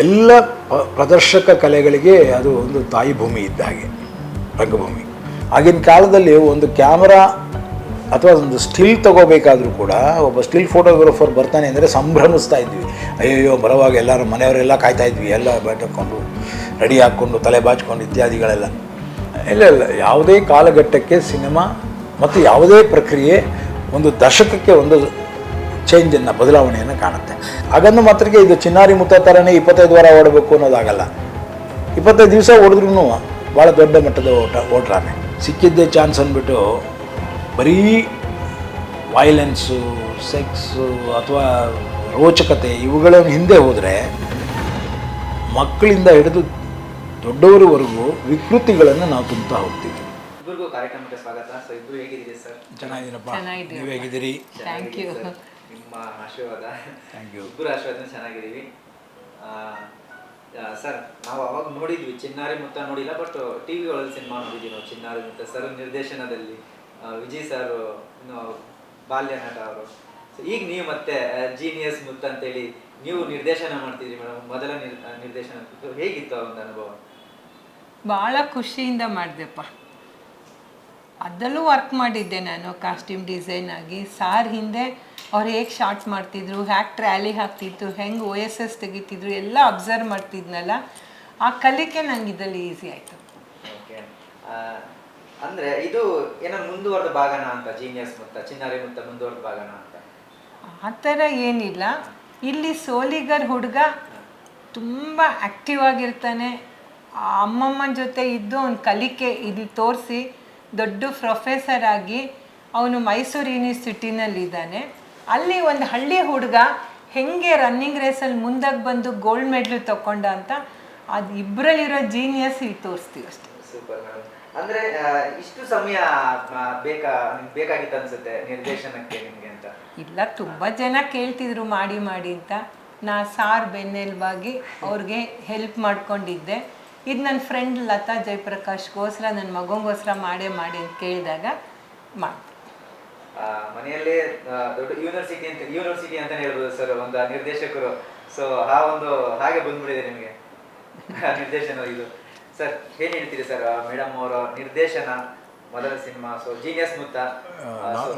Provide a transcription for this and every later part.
ಎಲ್ಲ ಪ್ರದರ್ಶಕ ಕಲೆಗಳಿಗೆ ಅದು ಒಂದು ತಾಯಿ ಭೂಮಿ ಇದ್ದ ಹಾಗೆ ರಂಗಭೂಮಿ. ಆಗಿನ ಕಾಲದಲ್ಲಿ ಒಂದು ಕ್ಯಾಮರಾ ಅಥವಾ ಒಂದು ಸ್ಟಿಲ್ ತಗೋಬೇಕಾದ್ರೂ ಕೂಡ ಒಬ್ಬ ಸ್ಟಿಲ್ ಫೋಟೋಗ್ರಾಫರ್ ಬರ್ತಾನೆ ಅಂದರೆ ಸಂಭ್ರಮಿಸ್ತಾ ಇದ್ವಿ. ಅಯ್ಯೋ ಬರೋವಾಗ ಎಲ್ಲರೂ ಮನೆಯವರೆಲ್ಲ ಕಾಯ್ತಾ ಇದ್ವಿ, ಎಲ್ಲ ಹಾಕ್ಕೊಂಡು ರೆಡಿ ಹಾಕ್ಕೊಂಡು ತಲೆ ಬಾಚ್ಕೊಂಡು ಇತ್ಯಾದಿಗಳೆಲ್ಲ. ಇಲ್ಲ ಯಾವುದೇ ಕಾಲಘಟ್ಟಕ್ಕೆ ಸಿನಿಮಾ ಮತ್ತು ಯಾವುದೇ ಪ್ರಕ್ರಿಯೆ ಒಂದು ದಶಕಕ್ಕೆ ಒಂದು ಚೇಂಜನ್ನು ಬದಲಾವಣೆಯನ್ನು ಕಾಣುತ್ತೆ. ಹಾಗಂದು ಮಾತ್ರಕ್ಕೆ ಇದು ಚಿನ್ನಾರಿ ಮುತ್ತ ಥರನೇ 25 ವಾರ ಓಡಬೇಕು ಅನ್ನೋದಾಗಲ್ಲ. 25 ದಿವಸ ಓಡಿದ್ರೂ ಭಾಳ ದೊಡ್ಡ ಮಟ್ಟದ ಓಟ್ರಾನೆ. ಸಿಕ್ಕಿದ್ದೇ ಚಾನ್ಸ್ ಅಂದ್ಬಿಟ್ಟು ಬರೀ ವೈಲೆನ್ಸು, ಸೆಕ್ಸು ಅಥವಾ ರೋಚಕತೆ ಇವುಗಳ ಹಿಂದೆ ಹೋದರೆ ಮಕ್ಕಳಿಂದ ಹಿಡಿದು ದೊಡ್ಡವರವರೆಗೂ ವಿಕೃತಿಗಳನ್ನು ನಾವು ತುಂಬ್ತಾ ಹೋಗ್ತೀವಿ. ಇಬ್ಬರಿಗೂ ಕಾರ್ಯಕ್ರಮಕ್ಕೆ ಸ್ವಾಗತ. ಸೊ ಇಬ್ಬರು ಹೇಗಿದ್ದೀರಿ ಸರ್? ಚೆನ್ನಾಗಿದ್ದೀನಪ್ಪ, ನೀವು ಹೇಗಿದ್ದೀರಿ? Thank you. ನಿಮ್ಮ ಆಶೀರ್ವಾದ. Thank you. ಇಬ್ಬರು ಆಶೀರ್ವಾದ ಚೆನ್ನಾಗಿದ್ದೀವಿ ಸರ್. ನಾವು ಅವಾಗ ನೋಡಿದ್ವಿ ಚಿನ್ನಾರಿ ಮುತ್ತ, ನೋಡಿಲ್ಲ ಬಟ್ ಟಿ ವಿ ಒಳಗೆ ಸಿನಿಮಾ ನೋಡಿದ್ವಿ ನಾವು ಚಿನ್ನಾರಿ ಮುತ್ತ. ಸರ್ ನಿರ್ದೇಶನದಲ್ಲಿ ವಿಜಯ್ ಸರ್ ಬಾಲ್ಯ ನಟ ಅವರು. ಸೊ ಈಗ ನೀವು ಮತ್ತೆ ಜೀನಿಯಸ್ ಮುತ್ತ ಅಂತೇಳಿ ನೀವು ನಿರ್ದೇಶನ ಮಾಡ್ತಿದ್ರಿ ಮೇಡಮ್. ಮೊದಲ ನಿರ್ದೇಶನ ಹೇಗಿತ್ತು ಆ ಒಂದು ಅನುಭವ? ಭಾಳ ಖುಷಿಯಿಂದ ಮಾಡಿದೆಪ್ಪ. ಅದರಲ್ಲೂ ವರ್ಕ್ ಮಾಡಿದ್ದೆ ನಾನು ಕಾಸ್ಟ್ಯೂಮ್ ಡಿಸೈನ್ ಆಗಿ. ಸಾರ್ ಹಿಂದೆ ಅವ್ರು ಹೇಗೆ ಶಾರ್ಟ್ ಮಾಡ್ತಿದ್ರು, ಹ್ಯಾಕ್ ಟ್ರ್ಯಾಲಿ ಹಾಕ್ತಿತ್ತು, ಹೆಂಗೆ OSS ತೆಗಿತಿದ್ರು ಎಲ್ಲ ಅಬ್ಸರ್ವ್ ಮಾಡ್ತಿದ್ನಲ್ಲ. ಆ ಕಲಿಕೆ ನಂಗೆ ಇದರಲ್ಲಿ ಈಸಿ ಆಯಿತು. ಓಕೆ, ಅಂದರೆ ಇದು ಏನೋ ಮುಂದುವರೆದ ಭಾಗನ ಅಂತ ಜೀನಿಯಸ್ ಮುತ್ತ, ಚಿನ್ನಾರಿ ಮುತ್ತ ಮುಂದುವರೆದ ಭಾಗನ ಅಂತ? ಆ ಥರ ಏನಿಲ್ಲ. ಇಲ್ಲಿ ಸೋಲಿಗರ್ ಹುಡುಗ ತುಂಬ ಆ್ಯಕ್ಟಿವ್ ಆಗಿರ್ತಾನೆ. ಅಮ್ಮಮ್ಮನ ಜೊತೆ ಇದ್ದು ಅವ್ನ ಕಲಿಕೆ ಇಲ್ಲಿ ತೋರಿಸಿ ದೊಡ್ಡ ಪ್ರೊಫೆಸರ್ ಆಗಿ ಅವನು ಮೈಸೂರು ಯೂನಿವರ್ಸಿಟಿನಲ್ಲಿದ್ದಾನೆ. ಅಲ್ಲಿ ಒಂದು ಹಳ್ಳಿ ಹುಡುಗ ಹೆಂಗೆ ರನ್ನಿಂಗ್ ರೇಸಲ್ಲಿ ಮುಂದಾಗಿ ಬಂದು ಗೋಲ್ಡ್ ಮೆಡ್ಲು ತಗೊಂಡ ಅಂತ ಅದು ಇಬ್ಬರಲ್ಲಿರೋ ಜೀನಿಯಸ್ ಇಲ್ಲಿ ತೋರಿಸ್ತೀವಿ ಅಷ್ಟೇ. Super madam. ಅಂದರೆ ಇಷ್ಟು ಸಮಯ ಬೇಕಾಗಿತ್ತು ಅನ್ಸುತ್ತೆ ನಿರ್ದೇಶನಕ್ಕೆ ನಿಮಗೆ ಅಂತ? ಇಲ್ಲ, ತುಂಬ ಜನ ಕೇಳ್ತಿದ್ರು ಮಾಡಿ ಮಾಡಿ ಅಂತ. ನಾ ಸಾರ್ ಬೆನ್ನೆಲುಬಾಗಿ ಅವ್ರಿಗೆ ಹೆಲ್ಪ್ ಮಾಡ್ಕೊಂಡಿದ್ದೆ. ಇದು ನನ್ನ ಫ್ರೆಂಡ್ ಲತಾ ಜಯಪ್ರಕಾಶ್ಗೋಸ್ಕರ, ನನ್ನ ಮಗನಿಗೋಸ್ಕರ ಮಾಡೇ ಮಾಡಿ ಅಂತ ಕೇಳಿದಾಗ ಮಾಡ್ದೆ. ಮನೆಯಲ್ಲೇ ದೊಡ್ಡ ಯೂನಿವರ್ಸಿಟಿ ಅಂತ ಹೇಳ್ಬೋದು ಸರ್ ಒಂದು ನಿರ್ದೇಶಕರು. ಸೊ ಆ ಒಂದು ಹಾಗೆ ಬಂದ್ಬಿಟ್ಟಿದೆ ನಿಮಗೆ ನಿರ್ದೇಶನ ಇದು. ಸರ್ ಏನು ಹೇಳ್ತೀರಿ ಸರ್ ಮೇಡಮ್ ಅವರ ನಿರ್ದೇಶನ ಮೊದಲ ಸಿನಿಮಾ? ಸೊ ಜೀನಿಯಸ್ ಮುತ್ತ.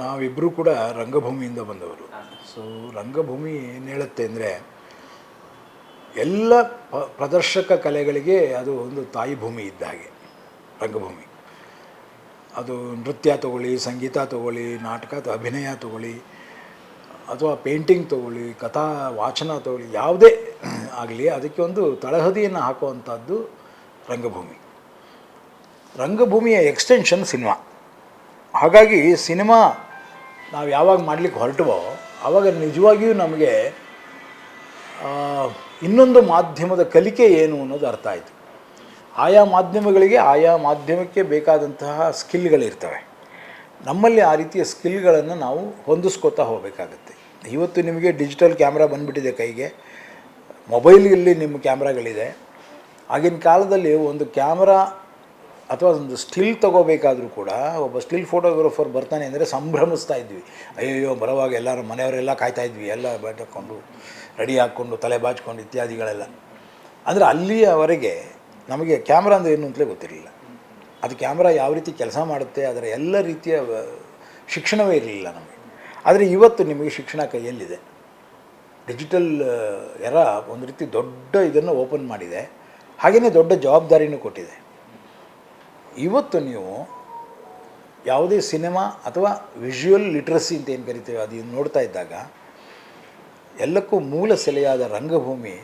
ನಾವಿಬ್ಬರು ಕೂಡ ರಂಗಭೂಮಿಯಿಂದ ಬಂದವರು. ಸೊ ರಂಗಭೂಮಿ ಏನು ಹೇಳುತ್ತೆ ಅಂದರೆ ಎಲ್ಲ ಪ್ರದರ್ಶಕ ಕಲೆಗಳಿಗೆ ಅದು ಒಂದು ತಾಯಿ ಭೂಮಿ ಇದ್ದ ಹಾಗೆ ರಂಗಭೂಮಿ. ಅದು ನೃತ್ಯ ತಗೊಳ್ಳಿ, ಸಂಗೀತ ತಗೊಳ್ಳಿ, ನಾಟಕ ಅಭಿನಯ ತಗೊಳ್ಳಿ, ಅಥವಾ ಪೇಂಟಿಂಗ್ ತಗೊಳ್ಳಿ, ಕಥಾ ವಾಚನ ತಗೊಳ್ಳಿ, ಯಾವುದೇ ಆಗಲಿ ಅದಕ್ಕೆ ಒಂದು ತಳಹದಿಯನ್ನು ಹಾಕುವಂಥದ್ದು ರಂಗಭೂಮಿ. ರಂಗಭೂಮಿಯ ಎಕ್ಸ್ಟೆನ್ಷನ್ ಸಿನಿಮಾ. ಹಾಗಾಗಿ ಸಿನಿಮಾ ನಾವು ಯಾವಾಗ ಮಾಡಲಿಕ್ಕೆ ಹೊರಟವೋ ಆವಾಗ ನಿಜವಾಗಿಯೂ ನಮಗೆ ಇನ್ನೊಂದು ಮಾಧ್ಯಮದ ಕಲಿಕೆ ಏನು ಅನ್ನೋದು ಅರ್ಥ ಆಯಿತು. ಆಯಾ ಮಾಧ್ಯಮಗಳಿಗೆ ಆಯಾ ಮಾಧ್ಯಮಕ್ಕೆ ಬೇಕಾದಂತಹ ಸ್ಕಿಲ್ಗಳಿರ್ತವೆ. ನಮ್ಮಲ್ಲಿ ಆ ರೀತಿಯ ಸ್ಕಿಲ್ಗಳನ್ನು ನಾವು ಹೊಂದಿಸ್ಕೋತಾ ಹೋಗಬೇಕಾಗತ್ತೆ. ಇವತ್ತು ನಿಮಗೆ ಡಿಜಿಟಲ್ ಕ್ಯಾಮ್ರಾ ಬಂದುಬಿಟ್ಟಿದೆ ಕೈಗೆ, ಮೊಬೈಲಲ್ಲಿ ನಿಮ್ಮ ಕ್ಯಾಮ್ರಾಗಳಿದೆ. ಆಗಿನ ಕಾಲದಲ್ಲಿ ಒಂದು ಕ್ಯಾಮ್ರಾ ಅಥವಾ ಒಂದು ಸ್ಟಿಲ್ ತಗೋಬೇಕಾದ್ರೂ ಕೂಡ ಒಬ್ಬ ಸ್ಟಿಲ್ ಫೋಟೋಗ್ರಾಫರ್ ಬರ್ತಾನೆ ಅಂದರೆ ಸಂಭ್ರಮಿಸ್ತಾ ಇದ್ವಿ. ಅಯ್ಯೋ ಬರೋವಾಗ ಎಲ್ಲರೂ ಮನೆಯವರೆಲ್ಲ ಕಾಯ್ತಾ ಇದ್ವಿ, ಎಲ್ಲ ಹಾಕ್ಕೊಂಡು ರೆಡಿ ಹಾಕ್ಕೊಂಡು ತಲೆ ಬಾಚ್ಕೊಂಡು ಇತ್ಯಾದಿಗಳೆಲ್ಲ. ಅಂದರೆ ಅಲ್ಲಿಯವರೆಗೆ ನಮಗೆ ಕ್ಯಾಮ್ರಾ ಅಂದರೆ ಏನು ಅಂತಲೇ ಗೊತ್ತಿರಲಿಲ್ಲ. ಅದು ಕ್ಯಾಮ್ರಾ ಯಾವ ರೀತಿ ಕೆಲಸ ಮಾಡುತ್ತೆ ಅದರ ಎಲ್ಲ ರೀತಿಯ ಶಿಕ್ಷಣವೇ ಇರಲಿಲ್ಲ ನಮಗೆ. ಆದರೆ ಇವತ್ತು ನಿಮಗೆ ಶಿಕ್ಷಣ ಕೈಯಲ್ಲಿದೆ. ಡಿಜಿಟಲ್ ಎರ ಒಂದು ರೀತಿ ದೊಡ್ಡ ಇದನ್ನು ಓಪನ್ ಮಾಡಿದೆ, ಹಾಗೆಯೇ ದೊಡ್ಡ ಜವಾಬ್ದಾರಿನೂ ಕೊಟ್ಟಿದೆ. ಇವತ್ತು ನೀವು ಯಾವುದೇ ಸಿನಿಮಾ ಅಥವಾ ವಿಜುವಲ್ ಲಿಟ್ರಸಿ ಅಂತ ಏನು ಕರಿತೀವಿ ಅದು ನೋಡ್ತಾ ಇದ್ದಾಗ ಎಲ್ಲಕ್ಕೂ ಮೂಲ ಸೆಲೆಯಾದ ರಂಗಭೂಮಿ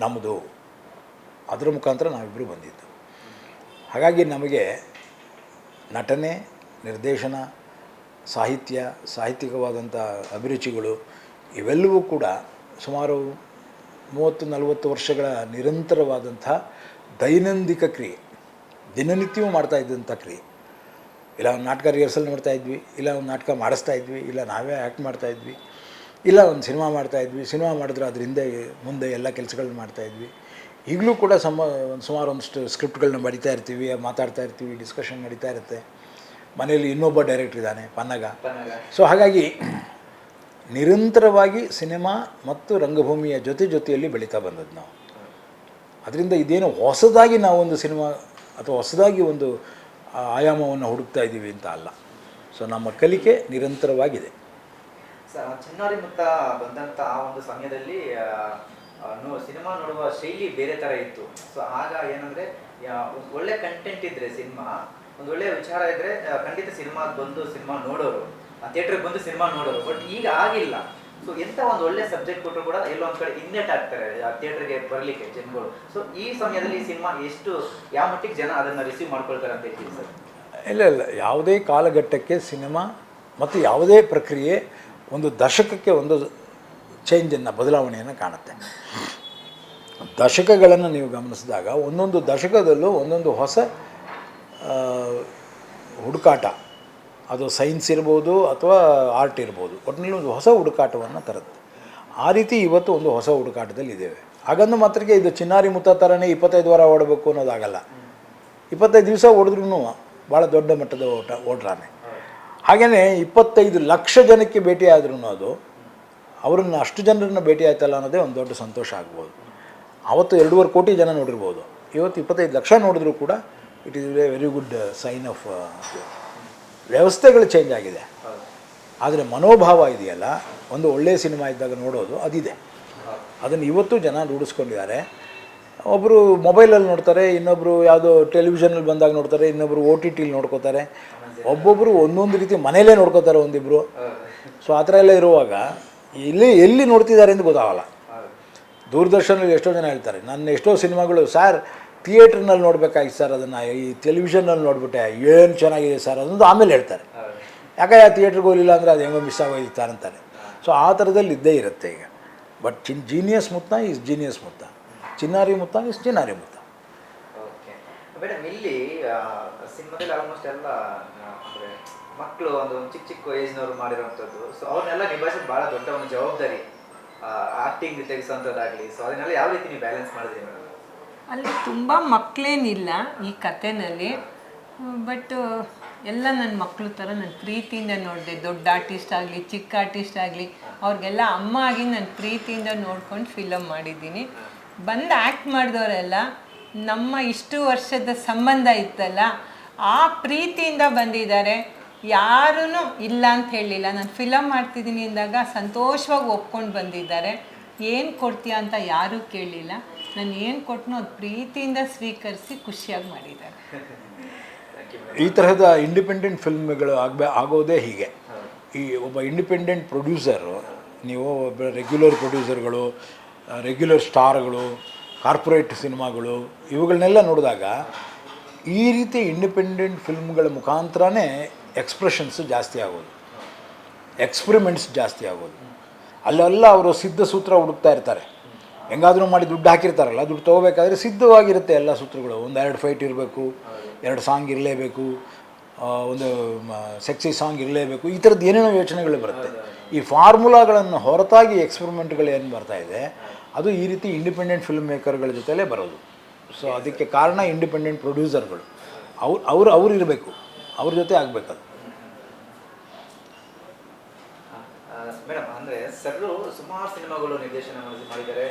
ನಮ್ಮದು. ಅದರ ಮುಖಾಂತರ ನಾವಿಬ್ಬರು ಬಂದಿದ್ದು. ಹಾಗಾಗಿ ನಮಗೆ ನಟನೆ, ನಿರ್ದೇಶನ, ಸಾಹಿತ್ಯ, ಸಾಹಿತ್ಯಿಕವಾದಂಥ ಅಭಿರುಚಿಗಳು ಇವೆಲ್ಲವೂ ಕೂಡ ಸುಮಾರು 30-40 ವರ್ಷಗಳ ನಿರಂತರವಾದಂಥ ದೈನಂದಿಕ ಕ್ರಿಯೆ, ದಿನನಿತ್ಯವೂ ಮಾಡ್ತಾ ಇದ್ದಂಥ ಕ್ರಿಯೆ. ಇಲ್ಲ ಒಂದು ನಾಟಕ ರಿಹರ್ಸಲ್ ಮಾಡ್ತಾಯಿದ್ವಿ, ಇಲ್ಲ ಒಂದು ನಾಟಕ ಮಾಡಿಸ್ತಾ ಇದ್ವಿ, ಇಲ್ಲ ನಾವೇ ಆ್ಯಕ್ಟ್ ಮಾಡ್ತಾಯಿದ್ವಿ, ಇಲ್ಲ ಒಂದು ಸಿನಿಮಾ ಮಾಡ್ತಾಯಿದ್ವಿ. ಸಿನಿಮಾ ಮಾಡಿದ್ರೆ ಅದ್ರ ಹಿಂದೆ ಮುಂದೆ ಎಲ್ಲ ಕೆಲಸಗಳನ್ನ ಮಾಡ್ತಾಯಿದ್ವಿ. ಈಗಲೂ ಕೂಡ ಸುಮಾರು ಒಂದಷ್ಟು ಸ್ಕ್ರಿಪ್ಟ್ಗಳನ್ನ ಬರಿತಾ ಇರ್ತೀವಿ, ಮಾತಾಡ್ತಾ ಇರ್ತೀವಿ, ಡಿಸ್ಕಷನ್ ನಡೀತಾ ಇರುತ್ತೆ. ಮನೆಯಲ್ಲಿ ಇನ್ನೊಬ್ಬ ಡೈರೆಕ್ಟ್ರ್ ಇದ್ದಾನೆ, ಪನ್ನಗ. ಸೊ ಹಾಗಾಗಿ ನಿರಂತರವಾಗಿ ಸಿನಿಮಾ ಮತ್ತು ರಂಗಭೂಮಿಯ ಜೊತೆಯಲ್ಲಿ ಬೆಳೀತಾ ಬಂದದ್ದು ನಾವು. ಅದರಿಂದ ಇದೇನು ಹೊಸದಾಗಿ ನಾವೊಂದು ಸಿನಿಮಾ ಅಥವಾ ಹೊಸದಾಗಿ ಒಂದು ಆಯಾಮವನ್ನು ಹುಡುಕ್ತಾ ಇದ್ದೀವಿ ಅಂತ ಅಲ್ಲ. ಸೊ ನಮ್ಮ ಕಲಿಕೆ ನಿರಂತರವಾಗಿದೆ. ಚಿನ್ನಾರಿ ಮುತ್ತ ಬಂದಂಥ ಆ ಒಂದು ಸಮಯದಲ್ಲಿ ಸಿನಿಮಾ ನೋಡುವ ಶೈಲಿ ಬೇರೆ ಥರ ಇತ್ತು. ಸೊ ಆಗ ಏನಂದರೆ ಒಂದು ಒಳ್ಳೆ ಕಂಟೆಂಟ್ ಇದ್ದರೆ ಸಿನಿಮಾ, ಒಂದು ಒಳ್ಳೆಯ ವಿಚಾರ ಇದ್ದರೆ ಖಂಡಿತ ಸಿನಿಮಾಗೆ ಬಂದು ಸಿನಿಮಾ ನೋಡೋರು, ಥಿಯೇಟ್ರಿಗೆ ಬಂದು ಸಿನಿಮಾ ನೋಡೋರು. ಬಟ್ ಈಗ ಆಗಿಲ್ಲ. ಸೊ ಎಂಥ ಒಂದು ಒಳ್ಳೆ ಸಬ್ಜೆಕ್ಟ್ ಕೊಟ್ಟರು ಕೂಡ ಎಲ್ಲೋ ಒಂದು ಕಡೆ ಇನ್ನೇಟ್ ಆಗ್ತಾರೆ ಥಿಯೇಟ್ರಿಗೆ ಬರಲಿಕ್ಕೆ ಜನಗಳು. ಸೊ ಈ ಸಮಯದಲ್ಲಿ ಈ ಸಿನಿಮಾ ಎಷ್ಟು ಯಾವ ಮಟ್ಟಿಗೆ ಜನ ಅದನ್ನು ರಿಸೀವ್ ಮಾಡ್ಕೊಳ್ತಾರೆ ಅಂತ ಹೇಳ್ತೀವಿ ಸರ್? ಇಲ್ಲ, ಯಾವುದೇ ಕಾಲಘಟ್ಟಕ್ಕೆ ಸಿನಿಮಾ ಮತ್ತು ಯಾವುದೇ ಪ್ರಕ್ರಿಯೆ ಒಂದು ದಶಕಕ್ಕೆ ಒಂದು ಚೇಂಜನ್ನು, ಬದಲಾವಣೆಯನ್ನು ಕಾಣುತ್ತೆ. ದಶಕಗಳನ್ನು ನೀವು ಗಮನಿಸಿದಾಗ ಒಂದೊಂದು ದಶಕದಲ್ಲೂ ಒಂದೊಂದು ಹೊಸ ಹುಡುಕಾಟ, ಅದು ಸೈನ್ಸ್ ಇರ್ಬೋದು ಅಥವಾ ಆರ್ಟ್ ಇರ್ಬೋದು, ಒಟ್ಟಿನಲ್ಲಿ ಒಂದು ಹೊಸ ಹುಡುಕಾಟವನ್ನು ತರುತ್ತೆ. ಆ ರೀತಿ ಇವತ್ತು ಒಂದು ಹೊಸ ಹುಡುಕಾಟದಲ್ಲಿ ಇದ್ದೇವೆ. ಹಾಗಂದು ಮಾತ್ರಕ್ಕೆ ಇದು ಚಿನ್ನಾರಿ ಮುತ್ತ ಥರನೇ 25 ವಾರ ಓಡಬೇಕು ಅನ್ನೋದಾಗಲ್ಲ. 25 ದಿವಸ ಓಡಿದ್ರೂ ಭಾಳ ದೊಡ್ಡ ಮಟ್ಟದ ಓಡ್ರಾನೆ. ಹಾಗೆಯೇ 25 ಲಕ್ಷ ಜನಕ್ಕೆ ಭೇಟಿ ಆದ್ರೂ ಅದು ಅವರನ್ನು ಅಷ್ಟು ಜನರನ್ನು ಭೇಟಿ ಆಯ್ತಲ್ಲ ಅನ್ನೋದೇ ಒಂದು ದೊಡ್ಡ ಸಂತೋಷ ಆಗ್ಬೋದು. ಆವತ್ತು 2.5 ಕೋಟಿ ಜನ ನೋಡಿರ್ಬೋದು, ಇವತ್ತು 25 ಲಕ್ಷ ನೋಡಿದ್ರೂ ಕೂಡ it is a very good sign of. ವ್ಯವಸ್ಥೆಗಳು ಚೇಂಜ್ ಆಗಿದೆ, ಆದರೆ ಮನೋಭಾವ ಇದೆಯಲ್ಲ, ಒಂದು ಒಳ್ಳೆಯ ಸಿನಿಮಾ ಇದ್ದಾಗ ನೋಡೋದು ಅದಿದೆ. ಅದನ್ನು ಇವತ್ತು ಜನ ರೂಢಿಸ್ಕೊಂಡಿದ್ದಾರೆ. ಒಬ್ಬರು ಮೊಬೈಲಲ್ಲಿ ನೋಡ್ತಾರೆ, ಇನ್ನೊಬ್ಬರು ಯಾವುದೋ ಟೆಲಿವಿಷನಲ್ಲಿ ಬಂದಾಗ ನೋಡ್ತಾರೆ, ಇನ್ನೊಬ್ಬರು OTT ನೋಡ್ಕೋತಾರೆ, ಒಬ್ಬೊಬ್ಬರು ಒಂದೊಂದು ರೀತಿ ಮನೆಯಲ್ಲೇ ನೋಡ್ಕೋತಾರೆ ಒಂದಿಬ್ಬರು. ಸೊ ಆ ಥರ ಎಲ್ಲ ಇರುವಾಗ ಎಲ್ಲಿ ನೋಡ್ತಿದ್ದಾರೆ ಅಂತ ಗೊತ್ತಾಗಲ್ಲ. ದೂರದರ್ಶನಲ್ಲಿ ಎಷ್ಟೋ ಜನ ಹೇಳ್ತಾರೆ, ನನ್ನ ಎಷ್ಟೋ ಸಿನಿಮಾಗಳು ಸರ್ ಥಿಯೇಟ್ರ್ನಲ್ಲಿ ನೋಡಬೇಕಾಗಿತ್ತು ಸರ್, ಅದನ್ನು ಈ ಟೆಲಿವಿಷನ್ನಲ್ಲಿ ನೋಡಿಬಿಟ್ಟೆ, ಏನು ಚೆನ್ನಾಗಿದೆ ಸರ್ ಅದೊಂದು ಆಮೇಲೆ ಹೇಳ್ತಾರೆ. ಯಾಕೆ ಥಿಯೇಟ್ರಿಗೆ ಹೋಗಲಿಲ್ಲ ಅಂದರೆ ಅದು ಹೆಂಗೋ ಮಿಸ್ ಆಗೋಯ್ತು ಅಂತಾರೆ. ಸೊ ಆ ಥರದಲ್ಲಿ ಇದ್ದೇ ಇರುತ್ತೆ ಈಗ. ಬಟ್ ಜೀನಿಯಸ್ ಮುತ್ತ ಈಸ್ ಜೀನಿಯಸ್ ಮುತ್ತ, ಚಿನ್ನಾರಿ ಮುತ್ತ ಈಸ್ ಚಿನ್ನಾರಿ ಮುತ್ತ. ಓಕೆ ಮೇಡಮ್, ಇಲ್ಲಿ ಸಿನಿಮಾದಲ್ಲಿ ಆಲ್ಮೋಸ್ಟ್ ಎಲ್ಲ ಅಂದರೆ ಮಕ್ಕಳು ಒಂದು ಚಿಕ್ಕ ಏಜ್ನವರು ಮಾಡಿರೋವಂಥದ್ದು. ಸೊ ಅವ್ರನ್ನೆಲ್ಲ ನಿಭಾಯಿಸೋದು ಭಾಳ ದೊಡ್ಡ ಒಂದು ಜವಾಬ್ದಾರಿ, ಆ್ಯಕ್ಟಿಂಗ್ ತೆಗೆಸೋಂಥದ್ದಾಗಲಿ. ಸೊ ಅದನ್ನೆಲ್ಲ ಯಾವ ರೀತಿ ನೀವು ಬ್ಯಾಲೆನ್ಸ್ ಮಾಡಿದ್ರಿ ಮೇಡಮ್? ಅಲ್ಲಿ ತುಂಬ ಮಕ್ಕಳೇನಿಲ್ಲ ಈ ಕಥೆನಲ್ಲಿ, ಬಟ್ ಎಲ್ಲ ನನ್ನ ಮಕ್ಕಳು ಥರ ನಾನು ಪ್ರೀತಿಯಿಂದ ನೋಡಿದೆ. ದೊಡ್ಡ ಆರ್ಟಿಸ್ಟ್ ಆಗಲಿ ಚಿಕ್ಕ ಆರ್ಟಿಸ್ಟ್ ಆಗಲಿ ಅವ್ರಿಗೆಲ್ಲ ಅಮ್ಮ ಆಗಿ ನಾನು ಪ್ರೀತಿಯಿಂದ ನೋಡ್ಕೊಂಡು ಫಿಲಮ್ ಮಾಡಿದ್ದೀನಿ. ಬಂದು ಆ್ಯಕ್ಟ್ ಮಾಡಿದವರೆಲ್ಲ ನಮ್ಮ ಇಷ್ಟು ವರ್ಷದ ಸಂಬಂಧ ಇತ್ತಲ್ಲ ಆ ಪ್ರೀತಿಯಿಂದ ಬಂದಿದ್ದಾರೆ. ಯಾರೂ ಇಲ್ಲ ಅಂತ ಹೇಳಲಿಲ್ಲ. ನಾನು ಫಿಲಮ್ ಮಾಡ್ತಿದ್ದೀನಿ ಅಂದಾಗ ಸಂತೋಷವಾಗಿ ಒಪ್ಕೊಂಡು ಬಂದಿದ್ದಾರೆ. ಏನು ಕೊಡ್ತೀಯ ಅಂತ ಯಾರೂ ಕೇಳಲಿಲ್ಲ. ನಾನು ಏನು ಕೊಟ್ಟನೋ ಅದು ಪ್ರೀತಿಯಿಂದ ಸ್ವೀಕರಿಸಿ ಖುಷಿಯಾಗಿ ಮಾಡಿದ್ದಾರೆ. ಈ ತರಹದ ಇಂಡಿಪೆಂಡೆಂಟ್ ಫಿಲ್ಮ್ಗಳು ಆಗೋದೇ ಹೀಗೆ. ಈ ಒಬ್ಬ ಇಂಡಿಪೆಂಡೆಂಟ್ ಪ್ರೊಡ್ಯೂಸರು, ನೀವು ಒಬ್ಬ ರೆಗ್ಯುಲರ್ ಪ್ರೊಡ್ಯೂಸರ್ಗಳು, ರೆಗ್ಯುಲರ್ ಸ್ಟಾರ್ಗಳು, ಕಾರ್ಪೊರೇಟ್ ಸಿನಿಮಾಗಳು ಇವುಗಳನ್ನೆಲ್ಲ ನೋಡಿದಾಗ ಈ ರೀತಿ ಇಂಡಿಪೆಂಡೆಂಟ್ ಫಿಲ್ಮ್ಗಳ ಮುಖಾಂತರನೇ ಎಕ್ಸ್ಪ್ರೆಷನ್ಸು ಜಾಸ್ತಿ ಆಗೋದು, ಎಕ್ಸ್ಪರಿಮೆಂಟ್ಸ್ ಜಾಸ್ತಿ ಆಗೋದು. ಅಲ್ಲೆಲ್ಲ ಅವರು ಸಿದ್ಧ ಸೂತ್ರ ಹುಡುಕ್ತಾ ಇರ್ತಾರೆ. ಹೆಂಗಾದರೂ ಮಾಡಿ ದುಡ್ಡು ಹಾಕಿರ್ತಾರಲ್ಲ, ದುಡ್ಡು ತೊಗೋಬೇಕಾದ್ರೆ ಸಿದ್ಧವಾಗಿರುತ್ತೆ ಎಲ್ಲ ಸೂತ್ರಗಳು. 1-2 ಫೈಟ್ ಇರಬೇಕು, 2 ಸಾಂಗ್ ಇರಲೇಬೇಕು, ಒಂದು ಸೆಕ್ಸಿ ಸಾಂಗ್ ಇರಲೇಬೇಕು, ಈ ಥರದ್ದು ಏನೇನೋ ಯೋಚನೆಗಳು ಬರುತ್ತೆ. ಈ ಫಾರ್ಮುಲಾಗಳನ್ನು ಹೊರತಾಗಿ ಎಕ್ಸ್ಪರಿಮೆಂಟ್ಗಳು ಏನು ಬರ್ತಾಯಿದೆ ಅದು ಈ ರೀತಿ ಇಂಡಿಪೆಂಡೆಂಟ್ ಫಿಲ್ಮ್ ಮೇಕರ್ಗಳ ಜೊತೆಲೇ ಬರೋದು. ಸೊ ಅದಕ್ಕೆ ಕಾರಣ ಇಂಡಿಪೆಂಡೆಂಟ್ ಪ್ರೊಡ್ಯೂಸರ್ಗಳು. ಅವ್ರು ಇರಬೇಕು, ಅವ್ರ ಜೊತೆ ಆಗಬೇಕದು. ಮೇಡಮ್, ಅಂದರೆ ಸರ್ರು ಸುಮಾರು ಸಿನಿಮಾಗಳು ನಿರ್ದೇಶನ ಮಾಡಿದ್ದಾರೆ.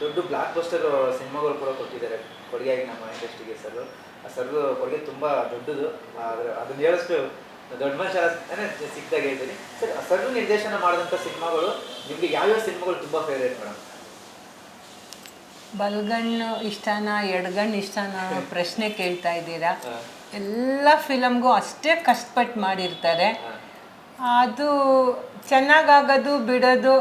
ದೊಡ್ಡ ಬ್ಲಾಕ್ ಬಸ್ಟರ್ ಸಿನಿಮಾಗಳು ಕೂಡ ಕೊಟ್ಟಿದ್ದಾರೆ ಕೊಡುಗೆಯಾಗಿ ನಮ್ಮ ಇಂಡಸ್ಟ್ರಿಗೆ. ಸರ್ರು ಕೊಡುಗೆ ತುಂಬ ದೊಡ್ಡದು. ಅದನ್ನ ಹೇಳಷ್ಟು ದೊಡ್ಡ ಮನುಷ್ಯ ಸಿಕ್ಕಿದಾಗ ಹೇಳ್ತೀನಿ ಸರ್. ಸರ್ರು ನಿರ್ದೇಶನ ಮಾಡಿದಂಥ ಸಿನಿಮಾಗಳು ನಿಮಗೆ ಯಾವ್ಯಾವ ಸಿನಿಮಾಗಳು ತುಂಬ ಫೇವ್ರೇಟ್ ಮೇಡಮ್? ಬಲ್ಗಣ್ಣು ಇಷ್ಟನಾ ಎಡಗಣ್ಣು ಇಷ್ಟನಾ ಪ್ರಶ್ನೆ ಕೇಳ್ತಾ ಇದ್ದೀರಾ. ಎಲ್ಲ ಫಿಲಮ್ಗೂ ಅಷ್ಟೇ ಕಷ್ಟಪಟ್ಟು ಮಾಡಿರ್ತಾರೆ. ಅದು ಚೆನ್ನಾಗಾಗೋದು ಬಿಡೋದು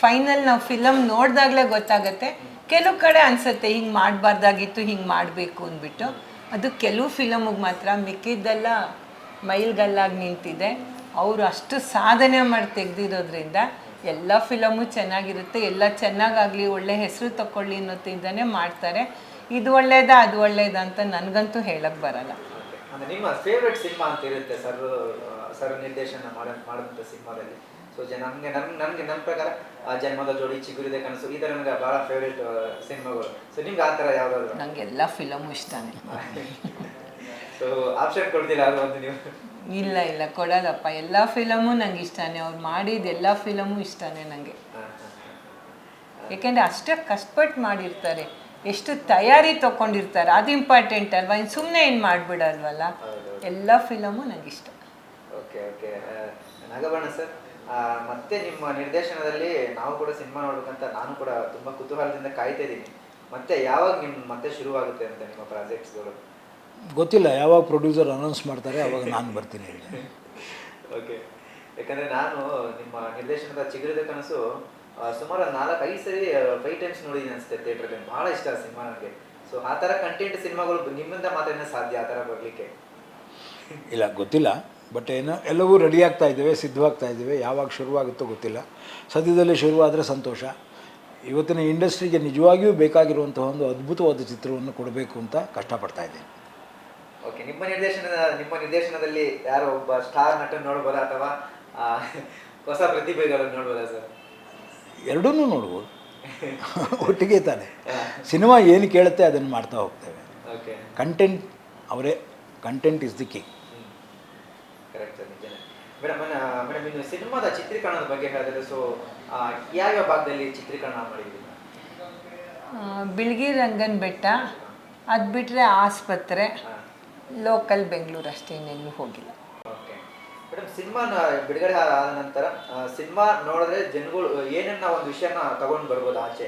ಫೈನಲ್ ನಾವು ಫಿಲಮ್ ನೋಡಿದಾಗಲೇ ಗೊತ್ತಾಗುತ್ತೆ. ಕೆಲವು ಕಡೆ ಅನಿಸುತ್ತೆ ಹಿಂಗೆ ಮಾಡಬಾರ್ದಾಗಿತ್ತು, ಹಿಂಗೆ ಮಾಡಬೇಕು ಅಂದ್ಬಿಟ್ಟು. ಅದು ಕೆಲವು ಫಿಲಮಿಗೆ ಮಾತ್ರ, ಮಿಕ್ಕಿದ್ದೆಲ್ಲ ಮೈಲ್ಗಲ್ಲಾಗಿ ನಿಂತಿದೆ. ಅವರು ಅಷ್ಟು ಸಾಧನೆ ಮಾಡಿ ತೆಗೆದಿರೋದ್ರಿಂದ ಎಲ್ಲ ಫಿಲಮು ಚೆನ್ನಾಗಿರುತ್ತೆ. ಎಲ್ಲ ಚೆನ್ನಾಗಾಗಲಿ, ಒಳ್ಳೆ ಹೆಸರು ತಗೊಳ್ಳಿ ಅನ್ನೋದ್ರಿಂದನೇ ಮಾಡ್ತಾರೆ. ಇದು ಒಳ್ಳೇದಾ ಅದು ಒಳ್ಳೇದಾ ಅಂತ ನನಗಂತೂ ಹೇಳಕ್ಕೆ ಬರಲ್ಲ. ಅಂದರೆ ನಿಮ್ಮ ಫೇವ್ರೆಟ್ ಸಿನಿಮಾ ಅಂತ ಇರುತ್ತೆ ಸರ್ ನಿರ್ದೇಶನ ಮಾಡಿದಂಥ ಸಿನಿಮಾದಲ್ಲಿ. ಸೊ ನನಗೆ ನನ್ನ ಪ್ರಕಾರ ಜನ್ಮದ ಜೋಡಿ, ಚಿಗುರಿದೆ ಕನಸು, ಈ ಥರ ನನಗೆ ಭಾಳ ಫೇವ್ರೇಟ್ ಸಿನಿಮಾಗಳು. ಸೊ ನಿಮ್ಗೆ ಆ ಥರ ಯಾವುದಾದ್ರು? ನನಗೆ ಎಲ್ಲ ಫಿಲಮು ಇಷ್ಟನೇ. ಸೊ ಆಪ್ಷನ್ ಕೊಡ್ತೀರಾ ಅದು ಒಂದು ನೀವು? ಇಲ್ಲ ಕೊಡೋದಪ್ಪ. ಎಲ್ಲ ಫಿಲಮು ನಂಗೆ ಇಷ್ಟನೇ. ಅವ್ರು ಮಾಡಿದ ಎಲ್ಲ ಫಿಲಮು ಇಷ್ಟನೇ ನನಗೆ. ಏಕೆಂದರೆ ಅಷ್ಟೇ ಕಷ್ಟಪಟ್ಟು ಮಾಡಿರ್ತಾರೆ, ಎಷ್ಟು ತಯಾರಿ ತೊಗೊಂಡಿರ್ತಾರೆ, ಅದು ಇಂಪಾರ್ಟೆಂಟ್ ಅಲ್ವಾ. ಇನ್ನು ಸುಮ್ಮನೆ ಏನು ಮಾಡಿಬಿಡಲ್ವಲ್ಲ. ಎಲ್ಲ ಫಿಲಮು ನನಗಿಷ್ಟ. ಓಕೆ ಓಕೆ ನಾಗಭರಣ ಸರ್, ಮತ್ತೆ ನಿಮ್ಮ ನಿರ್ದೇಶನದಲ್ಲಿ ನಾವು ಕೂಡ ಸಿನಿಮಾ ನೋಡ್ಬೇಕಂತ ನಾನು ಕೂಡ ತುಂಬ ಕುತೂಹಲದಿಂದ ಕಾಯ್ತಾ ಇದ್ದೀನಿ. ಮತ್ತೆ ಯಾವಾಗ ಮತ್ತೆ ಶುರುವಾಗುತ್ತೆ ಅಂತ ನಿಮ್ಮ ಪ್ರಾಜೆಕ್ಟ್ಸ್ಗಳು? ಗೊತ್ತಿಲ್ಲ, ಯಾವಾಗ ಪ್ರೊಡ್ಯೂಸರ್ ಅನೌನ್ಸ್ ಮಾಡ್ತಾರೆ ಅವಾಗ ನಾನು ಬರ್ತೀನಿ. ಓಕೆ, ಯಾಕಂದರೆ ನಾನು ನಿಮ್ಮ ನಿರ್ದೇಶನದ ಚಿಗುರಿದ ಕನಸು ಸುಮಾರು 4-5 ಸರಿ 5 ಟೈಮ್ಸ್ ನೋಡಿದ್ದೀನಿ ಅನಿಸುತ್ತೆ ಥಿಯೇಟ್ರಲ್ಲಿ. ಭಾಳ ಇಷ್ಟ ಆ ಸಿನಿಮಾ ನನಗೆ. ಸೊ ಆ ಥರ ಕಂಟೆಂಟ್ ಸಿನಿಮಾಗಳು ನಿಮ್ಮಿಂದ ಮಾತ್ರ ಸಾಧ್ಯ ಆ ಥರ ಬರಲಿಕ್ಕೆ? ಇಲ್ಲ, ಗೊತ್ತಿಲ್ಲ. ಬಟ್ ಏನೋ ಎಲ್ಲವೂ ರೆಡಿ ಆಗ್ತಾ ಇದ್ದೇವೆ, ಸಿದ್ಧವಾಗ್ತಾ ಇದ್ದೇವೆ. ಯಾವಾಗ ಶುರುವಾಗುತ್ತೋ ಗೊತ್ತಿಲ್ಲ. ಸದ್ಯದಲ್ಲೇ ಶುರುವಾದರೆ ಸಂತೋಷ. ಇವತ್ತಿನ ಇಂಡಸ್ಟ್ರಿಗೆ ನಿಜವಾಗಿಯೂ ಬೇಕಾಗಿರುವಂತಹ ಒಂದು ಅದ್ಭುತವಾದ ಚಿತ್ರವನ್ನು ಕೊಡಬೇಕು ಅಂತ ಕಷ್ಟಪಡ್ತಾ ಇದ್ದೀನಿ. ಓಕೆ, ನಿಮ್ಮ ನಿರ್ದೇಶನದಲ್ಲಿ ಯಾರೋ ಒಬ್ಬ ಸ್ಟಾರ್ ನಟನ ನೋಡ್ಬೋದಾ ಅಥವಾ ಹೊಸ ಪ್ರತಿಭೆಗಳನ್ನು ನೋಡ್ಬೋದಾ ಸರ್? ಎರಡೂ ನೋಡ್ಬೋದು, ಒಟ್ಟಿಗೆ ತಾನೆ. ಸಿನಿಮಾ ಏನು ಕೇಳುತ್ತೆ ಅದನ್ನು ಮಾಡ್ತಾ ಹೋಗ್ತೇವೆ. ಓಕೆ, ಕಂಟೆಂಟ್ ಅವರೇ, content is the king. Correct sir, ನಿಜನೇ. ಮೇಡಮ್ ಇನ್ನು ಸಿನಿಮಾದ ಚಿತ್ರೀಕರಣದ ಬಗ್ಗೆ ಹೇಳಿದ್ರೆ, ಸೊ ಯಾವ್ಯಾವ ಭಾಗದಲ್ಲಿ ಚಿತ್ರೀಕರಣ ಮಾಡಿದ್ದೀವಿ? ಬಿಳ್ಗಿ ರಂಗನ ಬೆಟ್ಟ, ಅದು ಬಿಟ್ಟರೆ ಆಸ್ಪತ್ರೆ, ಲೋಕಲ್ ಬೆಂಗಳೂರು, ಅಷ್ಟೇ, ಇನ್ನೆಲ್ಲೂ ಹೋಗಿಲ್ಲ. ಓಕೆ ಮೇಡಮ್, ಸಿನಿಮಾ ಬಿಡುಗಡೆ ಆದ ನಂತರ ಸಿನಿಮಾ ನೋಡಿದ್ರೆ ಜನಗಳು ಏನೇನು ಒಂದು ವಿಷಯನ ತಗೊಂಡು ಬರ್ಬೋದು ಆಚೆ,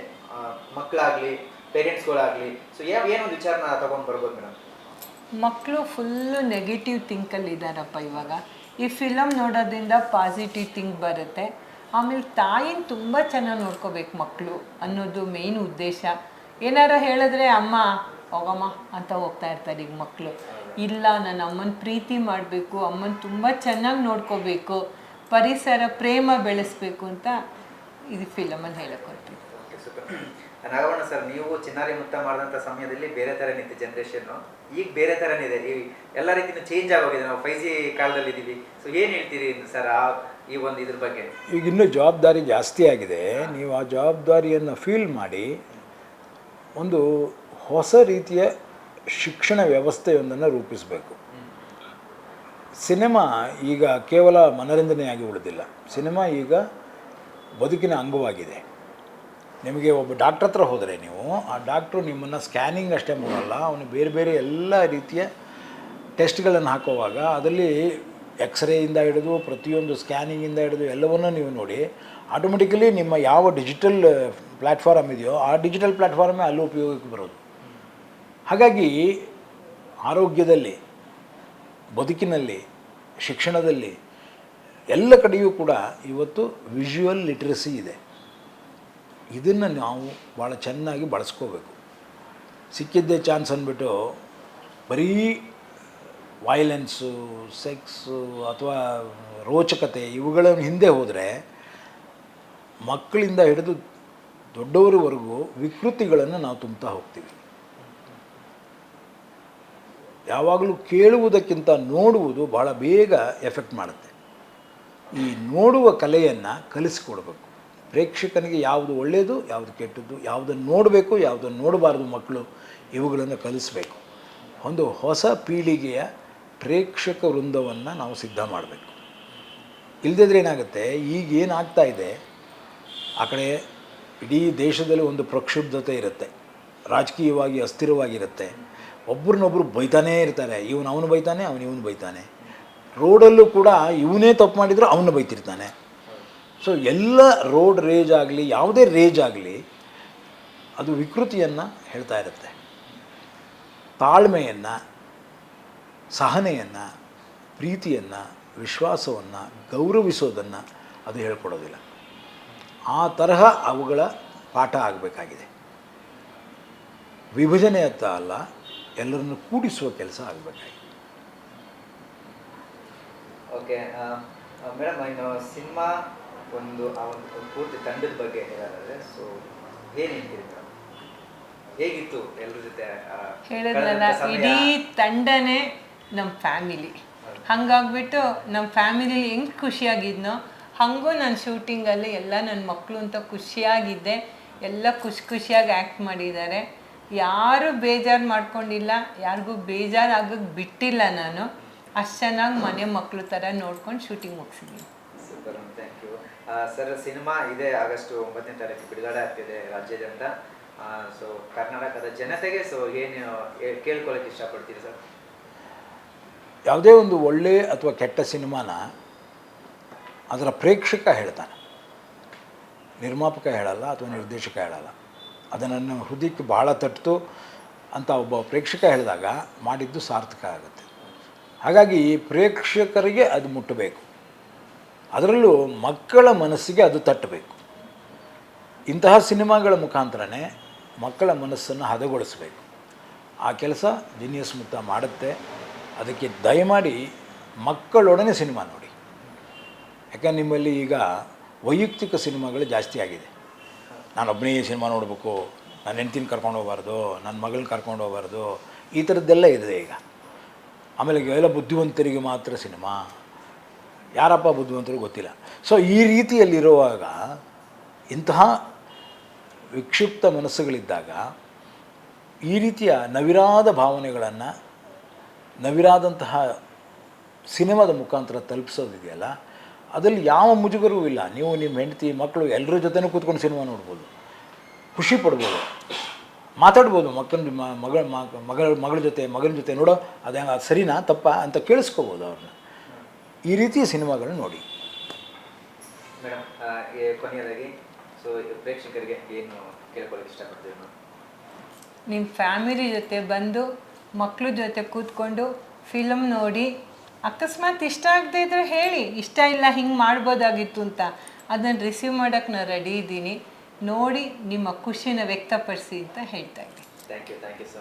ಮಕ್ಕಳಾಗಲಿ ಪೇರೆಂಟ್ಸ್ಗಳಾಗಲಿ, ಸೊ ಏನೊಂದು ವಿಚಾರನ ತಗೊಂಡು ಬರ್ಬೋದು ಮೇಡಮ್? ಮಕ್ಕಳು ಫುಲ್ಲು ನೆಗೆಟಿವ್ ಥಿಂಕಲ್ಲಿ ಇದ್ದಾರಪ್ಪ ಇವಾಗ. ಈ ಫಿಲಮ್ ನೋಡೋದ್ರಿಂದ ಪಾಸಿಟಿವ್ ಥಿಂಕ್ ಬರುತ್ತೆ. ಆಮೇಲೆ ತಾಯಿನ ತುಂಬ ಚೆನ್ನಾಗಿ ನೋಡ್ಕೋಬೇಕು ಮಕ್ಕಳು ಅನ್ನೋದು ಮೇಯ್ನ್ ಉದ್ದೇಶ. ಏನಾರು ಹೇಳಿದ್ರೆ ಅಮ್ಮ ಹೋಗಮ್ಮ ಅಂತ ಹೋಗ್ತಾ ಇರ್ತಾರೆ ಈಗ ಮಕ್ಕಳು. ಇಲ್ಲ, ನಾನು ಅಮ್ಮನ ಪ್ರೀತಿ ಮಾಡಬೇಕು, ಅಮ್ಮನ ತುಂಬ ಚೆನ್ನಾಗಿ ನೋಡ್ಕೋಬೇಕು, ಪರಿಸರ ಪ್ರೇಮ ಬೆಳೆಸಬೇಕು ಅಂತ ಇದು ಫಿಲಮಲ್ಲಿ ಹೇಳಕೊಡ್ತೀವಿ. ನಾಗವಣ್ಣ ಸರ್, ನೀವು ಚಿನ್ನಾರಿ ಮುತ್ತ ಮಾಡಿದಂಥ ಸಮಯದಲ್ಲಿ ಬೇರೆ ಥರನಿತ್ತು ಜನ್ರೇಷನ್ನು, ಈಗ ಬೇರೆ ಥರನಿದೆ. ಈ ಎಲ್ಲ ರೀತಿಯೂ ಚೇಂಜ್ ಆಗೋಗಿದೆ. ನಾವು 5G ಕಾಲದಲ್ಲಿ ಇದ್ದೀವಿ. ಸೊ ಏನು ಹೇಳ್ತೀರಿ ಸರ್ ಈ ಒಂದು ಇದ್ರ ಬಗ್ಗೆ? ಈಗ ಇನ್ನೂ ಜವಾಬ್ದಾರಿ ಜಾಸ್ತಿ ಆಗಿದೆ. ನೀವು ಆ ಜವಾಬ್ದಾರಿಯನ್ನು ಫೀಲ್ ಮಾಡಿ ಒಂದು ಹೊಸ ರೀತಿಯ ಶಿಕ್ಷಣ ವ್ಯವಸ್ಥೆಯೊಂದನ್ನು ರೂಪಿಸಬೇಕು. ಸಿನಿಮಾ ಈಗ ಕೇವಲ ಮನರಂಜನೆಯಾಗಿ ಉಳಿದಿಲ್ಲ. ಸಿನಿಮಾ ಈಗ ಬದುಕಿನ ಅಂಗವಾಗಿದೆ. ನಿಮಗೆ ಒಬ್ಬ ಡಾಕ್ಟ್ರ್ ಹತ್ರ ಹೋದರೆ ನೀವು, ಆ ಡಾಕ್ಟ್ರು ನಿಮ್ಮನ್ನು ಸ್ಕ್ಯಾನಿಂಗ್ ಅಷ್ಟೇ ಮಾಡಲ್ಲ, ಅವನು ಬೇರೆ ಬೇರೆ ಎಲ್ಲ ರೀತಿಯ ಟೆಸ್ಟ್ಗಳನ್ನು ಹಾಕುವಾಗ ಅದರಲ್ಲಿ ಎಕ್ಸ್ರೇಯಿಂದ ಹಿಡಿದು ಪ್ರತಿಯೊಂದು ಸ್ಕ್ಯಾನಿಂಗಿಂದ ಹಿಡಿದು ಎಲ್ಲವನ್ನೂ ನೀವು ನೋಡಿ, ಆಟೋಮೆಟಿಕಲಿ ನಿಮ್ಮ ಯಾವ ಡಿಜಿಟಲ್ ಪ್ಲ್ಯಾಟ್ಫಾರ್ಮ್ ಇದೆಯೋ ಆ ಡಿಜಿಟಲ್ ಪ್ಲ್ಯಾಟ್ಫಾರ್ಮೇ ಅಲ್ಲಿ ಉಪಯೋಗಕ್ಕೆ ಬರೋದು. ಹಾಗಾಗಿ ಆರೋಗ್ಯದಲ್ಲಿ, ಬದುಕಿನಲ್ಲಿ, ಶಿಕ್ಷಣದಲ್ಲಿ ಎಲ್ಲ ಕಡೆಯೂ ಕೂಡ ಇವತ್ತು ವಿಜುವಲ್ ಲಿಟ್ರಸಿ ಇದೆ. ಇದನ್ನು ನಾವು ಭಾಳ ಚೆನ್ನಾಗಿ ಬಳಸ್ಕೋಬೇಕು. ಸಿಕ್ಕಿದ್ದೇ ಚಾನ್ಸ್ ಅಂದ್ಬಿಟ್ಟು ಬರೀ ವೈಲೆನ್ಸು, ಸೆಕ್ಸು ಅಥವಾ ರೋಚಕತೆ ಇವುಗಳ ಹಿಂದೆ ಹೋದರೆ ಮಕ್ಕಳಿಂದ ಹಿಡಿದು ದೊಡ್ಡವರವರೆಗೂ ವಿಕೃತಿಗಳನ್ನು ನಾವು ತುಂಬ್ತಾ ಹೋಗ್ತೀವಿ. ಯಾವಾಗಲೂ ಕೇಳುವುದಕ್ಕಿಂತ ನೋಡುವುದು ಭಾಳ ಬೇಗ ಎಫೆಕ್ಟ್ ಮಾಡುತ್ತೆ. ಈ ನೋಡುವ ಕಲೆಯನ್ನು ಕಲಿಸಿಕೊಡ್ಬೇಕು. ಪ್ರೇಕ್ಷಕನಿಗೆ ಯಾವುದು ಒಳ್ಳೆಯದು, ಯಾವುದು ಕೆಟ್ಟದ್ದು, ಯಾವುದನ್ನು ನೋಡಬೇಕು, ಯಾವುದನ್ನು ನೋಡಬಾರ್ದು, ಮಕ್ಕಳು ಇವುಗಳನ್ನು ಕಲಿಸಬೇಕು. ಒಂದು ಹೊಸ ಪೀಳಿಗೆಯ ಪ್ರೇಕ್ಷಕ ವೃಂದವನ್ನು ನಾವು ಸಿದ್ಧ ಮಾಡಬೇಕು. ಇಲ್ಲದಿದ್ದರೆ ಏನಾಗುತ್ತೆ, ಈಗ ಏನಾಗ್ತಾ ಇದೆ, ಆ ಕಡೆ ಇಡೀ ದೇಶದಲ್ಲಿ ಒಂದು ಪ್ರಕ್ಷುಬ್ಧತೆ ಇರುತ್ತೆ, ರಾಜಕೀಯವಾಗಿ ಅಸ್ಥಿರವಾಗಿರುತ್ತೆ, ಒಬ್ರನ್ನೊಬ್ಬರು ಬೈತಾನೇ ಇರ್ತಾರೆ. ಅವನು ಬೈತಾನೆ, ಇವನು ಬೈತಾನೆ. ರೋಡಲ್ಲೂ ಕೂಡ ಇವನೇ ತಪ್ಪು ಮಾಡಿದರೂ ಅವನು ಬೈತಿರ್ತಾನೆ. ಸೊ ಎಲ್ಲ ರೋಡ್ ರೇಜ್ ಆಗಲಿ, ಯಾವುದೇ ರೇಜ್ ಆಗಲಿ, ಅದು ವಿಕೃತಿಯನ್ನು ಹೇಳ್ತಾ ಇರುತ್ತೆ. ತಾಳ್ಮೆಯನ್ನು, ಸಹನೆಯನ್ನು, ಪ್ರೀತಿಯನ್ನು, ವಿಶ್ವಾಸವನ್ನು, ಗೌರವಿಸೋದನ್ನು ಅದು ಹೇಳ್ಕೊಡೋದಿಲ್ಲ. ಆ ತರಹ ಅವುಗಳ ಪಾಠ ಆಗಬೇಕಾಗಿದೆ. ವಿಭಜನೆ ಅಂತ ಅಲ್ಲ, ಎಲ್ಲರನ್ನು ಕೂಡಿಸುವ ಕೆಲಸ ಆಗಬೇಕಾಗಿದೆ. ಓಕೆ ಮೇಡಮ್, ಇನ್ನು ಸಿನಿಮಾ ಒಂದು ಪೂರ್ತಿ ತಂಡದ ಬಗ್ಗೆ ಹೇಳೋದಾದ್ರೆ, ಸೊ ಏನು ಹೇಳ್ತೀರಿ ಮೇಡಮ್? ಹೇಗಿತ್ತು ಎಲ್ಲರ ಜೊತೆ? ಹೇಳಿದ್ರಲ್ಲ, ಇಡೀ ತಂಡನೇ ನಮ್ಮ ಫ್ಯಾಮಿಲಿ. ಹಾಗಾಗ್ಬಿಟ್ಟು ನಮ್ಮ ಫ್ಯಾಮಿಲಿ ಹೆಂಗೆ ಖುಷಿಯಾಗಿದ್ನೋ ಹಾಗೂ ನನ್ನ ಶೂಟಿಂಗಲ್ಲಿ ಎಲ್ಲ ನನ್ನ ಮಕ್ಕಳು ಅಂತ ಖುಷಿಯಾಗಿದ್ದೆ. ಎಲ್ಲ ಖುಷಿಯಾಗಿ ಆ್ಯಕ್ಟ್ ಮಾಡಿದ್ದಾರೆ. ಯಾರೂ ಬೇಜಾರು ಮಾಡ್ಕೊಂಡಿಲ್ಲ, ಯಾರಿಗೂ ಬೇಜಾರಾಗೋಕ್ಕೆ ಬಿಟ್ಟಿಲ್ಲ. ನಾನು ಅಷ್ಟು ಚೆನ್ನಾಗಿ ಮನೆ ಮಕ್ಕಳು ಥರ ನೋಡ್ಕೊಂಡು ಶೂಟಿಂಗ್ ಮುಗಿಸಿದ್ದೀನಿ. Super, thank you. Sir cinema ಇದೆ ಆಗಸ್ಟ್ 9ನೇ ತಾರೀಕು ಬಿಡುಗಡೆ ಆಗ್ತಿದೆ ರಾಜ್ಯಾದ್ಯಂತ. ಸೊ ಕರ್ನಾಟಕದ ಜನತೆಗೆ ಸೊ ಏನು ಕೇಳ್ಕೊಳ್ಳೋಕೆ ಇಷ್ಟಪಡ್ತೀರಿ ಸರ್? ಯಾವುದೇ ಒಂದು ಒಳ್ಳೆ ಅಥವಾ ಕೆಟ್ಟ ಸಿನಿಮಾನ ಅದರ ಪ್ರೇಕ್ಷಕ ಹೇಳ್ತಾನೆ, ನಿರ್ಮಾಪಕ ಹೇಳಲ್ಲ ಅಥವಾ ನಿರ್ದೇಶಕ ಹೇಳಲ್ಲ. ಅದು ನನ್ನ ಹೃದಯಕ್ಕೆ ಬಹಳ ತಟ್ಟಿತು ಅಂತ ಒಬ್ಬ ಪ್ರೇಕ್ಷಕ ಹೇಳಿದಾಗ ಮಾಡಿದ್ದು ಸಾರ್ಥಕ ಆಗುತ್ತೆ. ಹಾಗಾಗಿ ಪ್ರೇಕ್ಷಕರಿಗೆ ಅದು ಮುಟ್ಟಬೇಕು, ಅದರಲ್ಲೂ ಮಕ್ಕಳ ಮನಸ್ಸಿಗೆ ಅದು ತಟ್ಟಬೇಕು. ಇಂತಹ ಸಿನಿಮಾಗಳ ಮುಖಾಂತರನೇ ಮಕ್ಕಳ ಮನಸ್ಸನ್ನು ಹದಗೊಳಿಸಬೇಕು. ಆ ಕೆಲಸ ಜೀನಿಯಸ್ ಮುತ್ತ ಮಾಡುತ್ತೆ. ಅದಕ್ಕೆ ದಯಮಾಡಿ ಮಕ್ಕಳೊಡನೆ ಸಿನಿಮಾ ನೋಡಿ. ಯಾಕಂದ್ರೆ ನಿಮ್ಮಲ್ಲಿ ಈಗ ವೈಯಕ್ತಿಕ ಸಿನಿಮಾಗಳು ಜಾಸ್ತಿ ಆಗಿದೆ. ನಾನೊಬ್ಬನೇ ಸಿನಿಮಾ ನೋಡಬೇಕು, ನನ್ನ ಹೆಂಡ್ತಿನ ಕರ್ಕೊಂಡು ಹೋಗಬಾರ್ದು, ನನ್ನ ಮಗಳನ್ನ ಕರ್ಕೊಂಡು ಹೋಗಬಾರ್ದು, ಈ ಥರದ್ದೆಲ್ಲ ಇದೆ ಈಗ. ಆಮೇಲೆ ಎಲ್ಲ ಬುದ್ಧಿವಂತರಿಗೆ ಮಾತ್ರ ಸಿನಿಮಾ, ಯಾರಪ್ಪ ಬುದ್ಧಿವಂತರು ಗೊತ್ತಿಲ್ಲ. ಸೊ ಈ ರೀತಿಯಲ್ಲಿರುವಾಗ ಇಂತಹ ವಿಕ್ಷಿಪ್ತ ಮನಸ್ಸುಗಳಿದ್ದಾಗ ಈ ರೀತಿಯ ನವಿರಾದ ಭಾವನೆಗಳನ್ನು ನವಿರಾದಂತಹ ಸಿನಿಮಾದ ಮುಖಾಂತರ ತಲುಪಿಸೋದಿದೆಯಲ್ಲ, ಅದರಲ್ಲಿ ಯಾವ ಮುಜುಗರವೂ ಇಲ್ಲ. ನೀವು ನಿಮ್ಮ ಹೆಂಡತಿ ಮಕ್ಕಳು ಎಲ್ಲರ ಜೊತೆನೂ ಕೂತ್ಕೊಂಡು ಸಿನಿಮಾ ನೋಡ್ಬೋದು, ಖುಷಿ ಪಡ್ಬೋದು, ಮಾತಾಡ್ಬೋದು. ಮಗಳ ಜೊತೆ ಮಗನ ಜೊತೆ ನೋಡೋ ಅದು ಹೆಂಗೆ, ಅದು ಸರಿನಾ ತಪ್ಪಾ ಅಂತ ಕೇಳಿಸ್ಕೋಬೋದು ಅವ್ರನ್ನ. ಈ ರೀತಿಯ ಸಿನಿಮಾಗಳನ್ನ ನೋಡಿ. ಮೇಡಮ್, ಕೊನೆಯದಾಗಿ ಸೊ ಪ್ರೇಕ್ಷಕರಿಗೆ ಏನು ಕೇಳ್ಕೊಳ್ಳೋಕೆ ಇಷ್ಟಪಡ್ತೀವಿ ಮೇಡಮ್? ನಿಮ್ಮ ಫ್ಯಾಮಿಲಿ ಜೊತೆ ಬಂದು ಮಕ್ಕಳ ಜೊತೆ ಕೂತ್ಕೊಂಡು ಫಿಲಮ್ ನೋಡಿ, ಅಕಸ್ಮಾತ್ ಇಷ್ಟ ಆಗದೆ ಇದ್ರೆ ಹೇಳಿ, ಇಷ್ಟ ಇಲ್ಲ ಹಿಂಗೆ ಮಾಡ್ಬೋದಾಗಿತ್ತು ಅಂತ. ಅದನ್ನು ರಿಸೀವ್ ಮಾಡೋಕ್ಕೆ ನಾನು ರೆಡಿ ಇದ್ದೀನಿ. ನೋಡಿ ನಿಮ್ಮ ಖುಷಿನ ವ್ಯಕ್ತಪಡಿಸಿ ಅಂತ ಹೇಳ್ತಾ ಇದ್ದೀನಿ. Thank you so